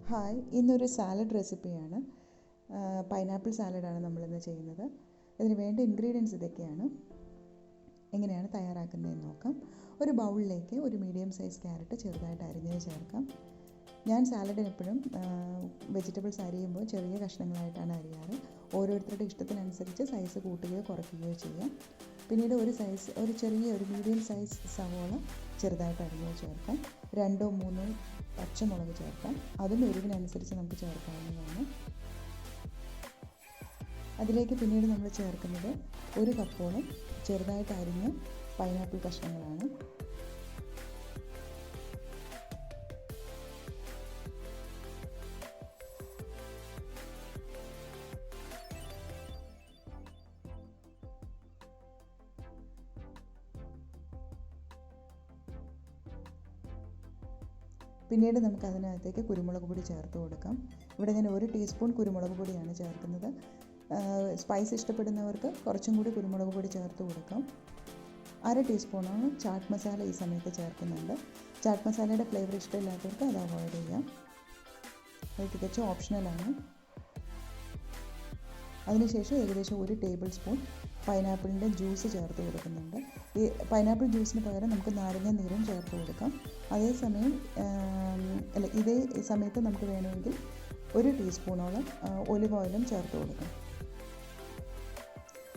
Hi, ഇന്നൊരു salad റെസിപ്പിയാണ്. Pineapple സാലഡാണ് നമ്മളിന്ന് ചെയ്യുന്നത്. ഇതിന് വേണ്ട ഇൻഗ്രീഡിയൻസ് ഇതൊക്കെയാണ്. എങ്ങനെയാണ് തയ്യാറാക്കുന്നതെന്ന് നോക്കാം. ഒരു ബൗളിലേക്ക് ഒരു മീഡിയം സൈസ് ക്യാരറ്റ് ചെറുതായിട്ട് അരിഞ്ഞത് ചേർക്കാം. ഞാൻ സാലഡിന് എപ്പോഴും വെജിറ്റബിൾസ് അരിയുമ്പോൾ ചെറിയ കഷ്ണങ്ങളായിട്ടാണ് അരിയാറ്. ഓരോരുത്തരുടെ ഇഷ്ടത്തിനനുസരിച്ച് സൈസ് കൂട്ടുകയോ കുറയ്ക്കുകയോ ചെയ്യാം. പിന്നീട് ഒരു ചെറിയ മീഡിയം സൈസ് സവോള ചെറുതായിട്ട് അരിഞ്ഞത് ചേർക്കാം. 2-3 പച്ചമുളക് ചേർക്കാം. അതും എരിവിനനുസരിച്ച് നമുക്ക് ചേർക്കാവുന്നതാണ്. അതിലേക്ക് പിന്നീട് നമ്മൾ ചേർക്കുന്നത് 1 കപ്പോളം ചെറുതായിട്ട് അരിഞ്ഞ പൈനാപ്പിൾ കഷ്ണങ്ങളാണ്. പിന്നീട് നമുക്ക് അതിനകത്തേക്ക് കുരുമുളക് പൊടി ചേർത്ത് കൊടുക്കാം. ഇവിടെ ഞാൻ 1 ടീസ്പൂൺ കുരുമുളക് പൊടിയാണ് ചേർക്കുന്നത്. സ്പൈസ് ഇഷ്ടപ്പെടുന്നവർക്ക് കുറച്ചും കൂടി കുരുമുളക് പൊടി ചേർത്ത് കൊടുക്കാം. 1/2 ടീസ്പൂണാണ് ചാട്ട് മസാല ഈ സമയത്ത് ചേർക്കുന്നുണ്ട്. ചാട്ട് മസാലയുടെ ഫ്ലേവർ ഇഷ്ടമില്ലാത്തവർക്ക് അത് അവോയ്ഡ് ചെയ്യാം. അത് തികച്ചും ഓപ്ഷണലാണ്. അതിനുശേഷം ഏകദേശം 1 ടേബിൾ സ്പൂൺ പൈനാപ്പിളിൻ്റെ ജ്യൂസ് ചേർത്ത് കൊടുക്കുന്നുണ്ട്. ഈ പൈനാപ്പിൾ ജ്യൂസിന് പകരം നമുക്ക് നാരങ്ങ നീരും ചേർത്ത് കൊടുക്കാം. ഇതേ സമയത്ത് നമുക്ക് വേണമെങ്കിൽ 1 ടീസ്പൂണോളം ഒലിവ് ഓയിലും ചേർത്ത് കൊടുക്കാം.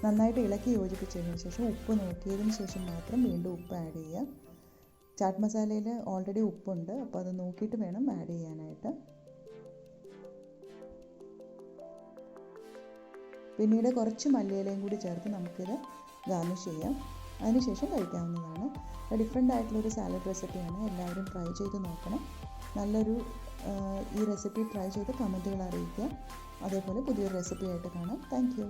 നന്നായിട്ട് ഇളക്കി യോജിപ്പിച്ചതിന് ശേഷം ഉപ്പ് നോക്കിയതിന് ശേഷം മാത്രം വീണ്ടും ഉപ്പ് ആഡ് ചെയ്യുക. ചാട്ട് മസാലയിൽ ഓൾറെഡി ഉപ്പുണ്ട്, അപ്പോൾ അത് നോക്കിയിട്ട് വേണം ആഡ് ചെയ്യാനായിട്ട്. പിന്നീട് കുറച്ച് മല്ലിയിലയും കൂടി ചേർത്ത് നമുക്കിത് ഗാർണിഷ് ചെയ്യാം. അതിനുശേഷം കഴിക്കാവുന്നതാണ്. ഡിഫറെൻ്റ് ആയിട്ടുള്ളൊരു സാലഡ് റെസിപ്പിയാണ്. എല്ലാവരും ട്രൈ ചെയ്ത് നോക്കണം. ഈ റെസിപ്പി ട്രൈ ചെയ്ത് കമൻറ്റുകൾ അറിയിക്കുക. അതേപോലെ പുതിയൊരു റെസിപ്പിയായിട്ട് കാണാം. Thank you.